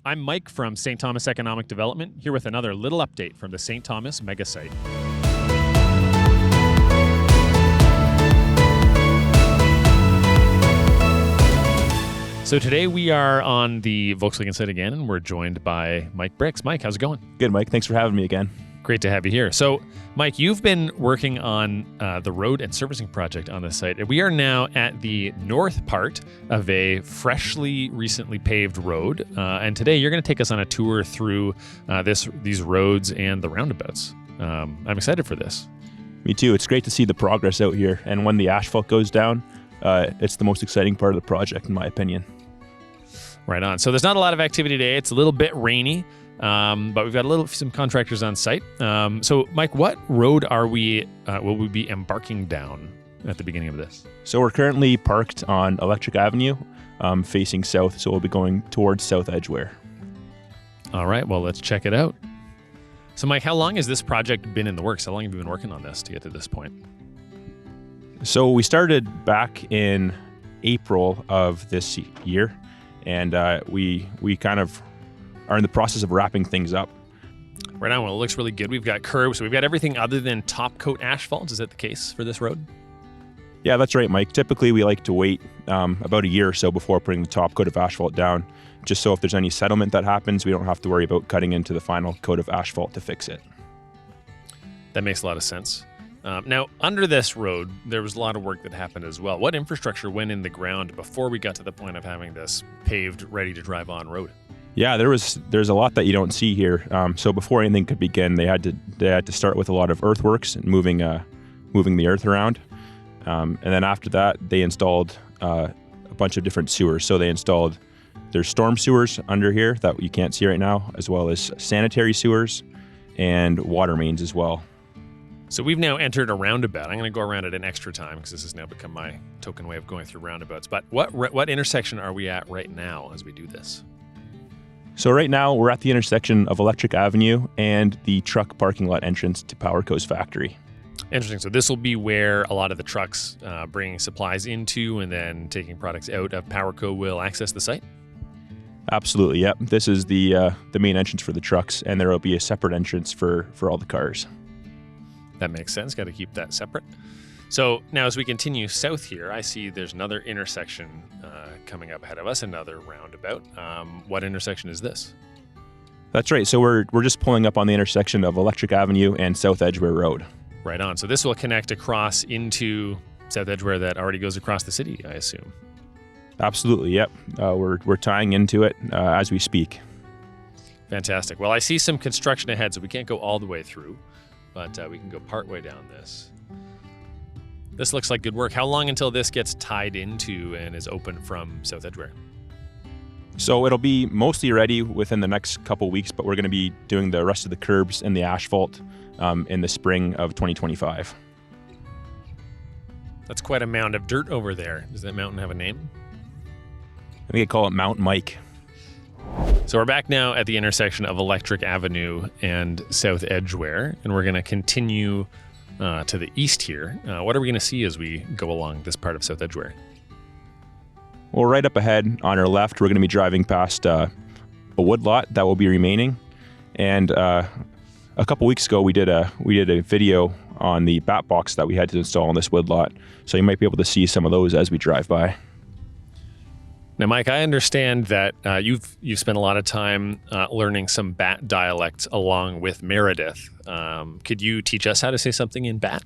I'm Mike from St. Thomas Economic Development, here with another little update from the St. Thomas Megasite. So today we are on the Volkswagen site again, and we're joined by Mike Brix. Mike, how's it going? Good, Mike. Thanks for having me again. Great to have you here. So, Mike, you've been working on the road and servicing project on the site. We are now at the north part of a recently paved road. And today you're going to take us on a tour through these roads and the roundabouts. I'm excited for this. Me too. It's great to see the progress out here. And when the asphalt goes down, it's the most exciting part of the project, in my opinion. Right on. So there's not a lot of activity today. It's a little bit rainy. But we've got some contractors on site. So, Mike, what road will we be embarking down at the beginning of this? So we're currently parked on Electric Avenue, facing south. So we'll be going towards South Edgeware. All right. Well, let's check it out. So, Mike, how long has this project been in the works? How long have you been working on this to get to this point? So we started back in April of this year, and we kind of are in the process of wrapping things up. Right on. Well, it looks really good. We've got curbs. So we've got everything other than top coat asphalt. Is that the case for this road? Yeah, that's right, Mike. Typically, we like to wait about a year or so before putting the top coat of asphalt down, just so if there's any settlement that happens, we don't have to worry about cutting into the final coat of asphalt to fix it. That makes a lot of sense. Now, under this road, there was a lot of work that happened as well. What infrastructure went in the ground before we got to the point of having this paved, ready to drive on road? Yeah, there's a lot that you don't see here. So before anything could begin, they had to start with a lot of earthworks and moving the earth around, and then after that, they installed a bunch of different sewers. So there's storm sewers under here that you can't see right now, as well as sanitary sewers and water mains as well. So we've now entered a roundabout. I'm going to go around it an extra time because this has now become my token way of going through roundabouts. But what intersection are we at right now as we do this? So right now, we're at the intersection of Electric Avenue and the truck parking lot entrance to PowerCo's factory. Interesting. So this will be where a lot of the trucks bringing supplies into and then taking products out of PowerCo will access the site? Absolutely, yep. This is the main entrance for the trucks, and there will be a separate entrance for all the cars. That makes sense. Got to keep that separate. So now as we continue south here, I see there's another intersection coming up ahead of us, another roundabout. What intersection is this? That's right. So we're just pulling up on the intersection of Electric Avenue and South Edgeware Road. Right on. So this will connect across into South Edgeware that already goes across the city, I assume. Absolutely, yep. We're tying into it as we speak. Fantastic. Well, I see some construction ahead, so we can't go all the way through, but we can go part way down this. This looks like good work. How long until this gets tied into and is open from South Edgeware? So it'll be mostly ready within the next couple weeks, but we're going to be doing the rest of the curbs and the asphalt in the spring of 2025. That's quite a mound of dirt over there. Does that mountain have a name? I think they call it Mount Mike. So we're back now at the intersection of Electric Avenue and South Edgeware, and we're going to continue to the east here. What are we going to see as we go along this part of South Edgeware? Well, right up ahead on our left, we're going to be driving past a woodlot that will be remaining. And a couple weeks ago, we did a video on the bat box that we had to install on this woodlot. So you might be able to see some of those as we drive by. Now, Mike, I understand that you've spent a lot of time learning some Bat dialects along with Meredith. Could you teach us how to say something in Bat?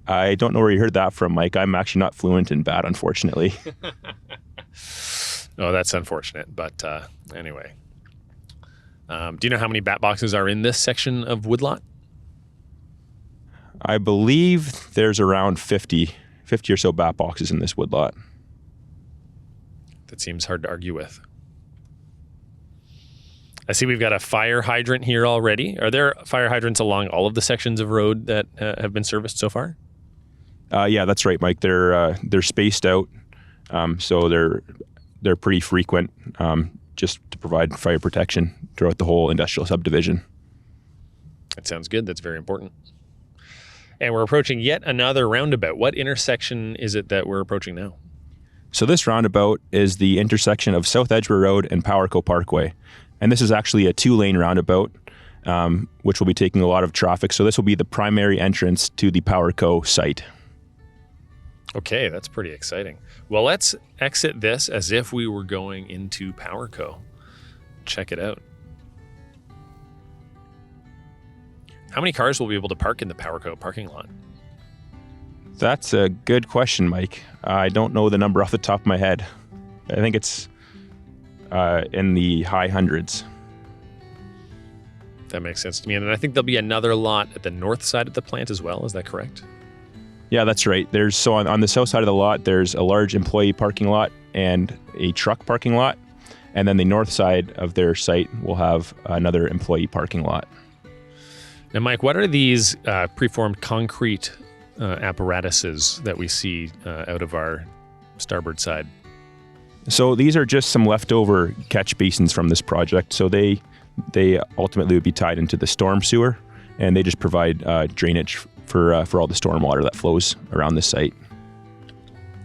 I don't know where you heard that from, Mike. I'm actually not fluent in Bat, unfortunately. Oh, that's unfortunate. But anyway, do you know how many Bat boxes are in this section of Woodlot? I believe there's around 50 or so Bat boxes in this woodlot. That seems hard to argue with. I see we've got a fire hydrant here already. Are there fire hydrants along all of the sections of road that have been serviced so far? Yeah, that's right, Mike. They're spaced out, so they're pretty frequent, just to provide fire protection throughout the whole industrial subdivision. That sounds good. That's very important. And we're approaching yet another roundabout. What intersection is it that we're approaching now? So this roundabout is the intersection of South Edgeware Road and PowerCo Parkway. And this is actually a 2-lane roundabout, which will be taking a lot of traffic. So this will be the primary entrance to the PowerCo site. Okay, that's pretty exciting. Well, let's exit this as if we were going into PowerCo. Check it out. How many cars will we be able to park in the PowerCo parking lot? That's a good question, Mike. I don't know the number off the top of my head. I think it's in the high hundreds. That makes sense to me. And I think there'll be another lot at the north side of the plant as well. Is that correct? Yeah, that's right. So on the south side of the lot, there's a large employee parking lot and a truck parking lot. And then the north side of their site will have another employee parking lot. Now, Mike, what are these preformed concrete apparatuses that we see out of our starboard side? So these are just some leftover catch basins from this project. So they ultimately would be tied into the storm sewer, and they just provide drainage for all the storm water that flows around the site.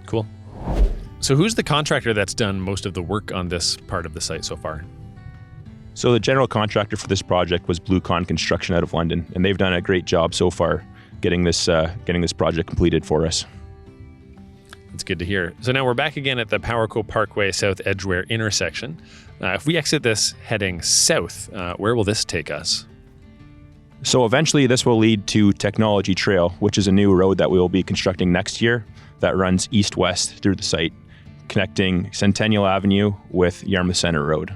Cool. So who's the contractor that's done most of the work on this part of the site so far? So the general contractor for this project was Blue Con Construction out of London, and they've done a great job so far getting this project completed for us. That's good to hear. So now we're back again at the PowerCo Parkway South Edgeware intersection. If we exit this heading south, where will this take us? So eventually this will lead to Technology Trail, which is a new road that we will be constructing next year that runs east-west through the site, connecting Centennial Avenue with Yarmouth Center Road.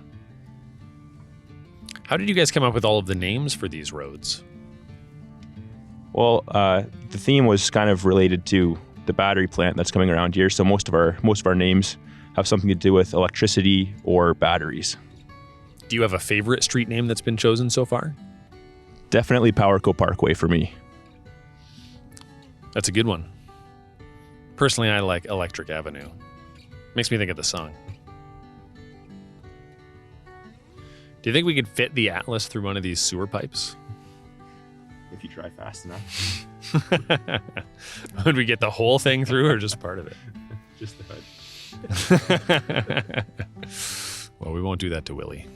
How did you guys come up with all of the names for these roads? Well, the theme was kind of related to the battery plant that's coming around here. So most of our names have something to do with electricity or batteries. Do you have a favorite street name that's been chosen so far? Definitely PowerCo Parkway for me. That's a good one. Personally, I like Electric Avenue. Makes me think of the song. Do you think we could fit the Atlas through one of these sewer pipes? If you try fast enough. Would we get the whole thing through or just part of it? Just the hood. Well, we won't do that to Willie.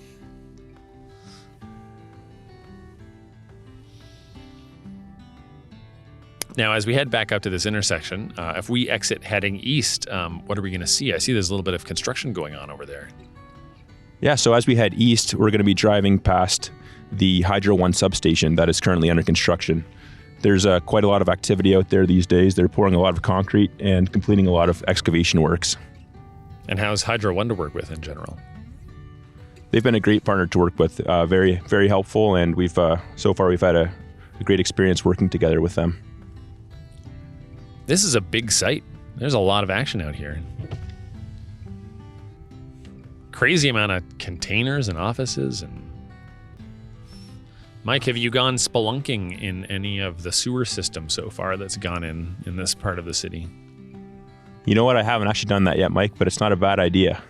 Now, as we head back up to this intersection, if we exit heading east, what are we going to see? I see there's a little bit of construction going on over there. Yeah, so as we head east, we're going to be driving past the One Substation that is currently under construction. There's quite a lot of activity out there these days. They're pouring a lot of concrete and completing a lot of excavation works. And how's Hydro One to work with in general? They've been a great partner to work with, very, very helpful, and so far we've had a great experience working together with them. This is a big site. There's a lot of action out here. Crazy amount of containers and offices. And Mike, have you gone spelunking in any of the sewer system so far that's gone in this part of the city? You know what? I haven't actually done that yet, Mike, but it's not a bad idea.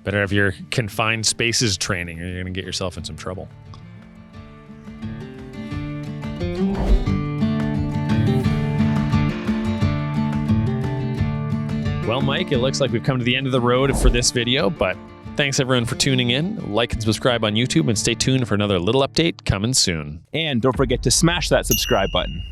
Better have your confined spaces training or you're going to get yourself in some trouble. Well, Mike, it looks like we've come to the end of the road for this video, but thanks everyone for tuning in. Like and subscribe on YouTube and stay tuned for another little update coming soon. And don't forget to smash that subscribe button.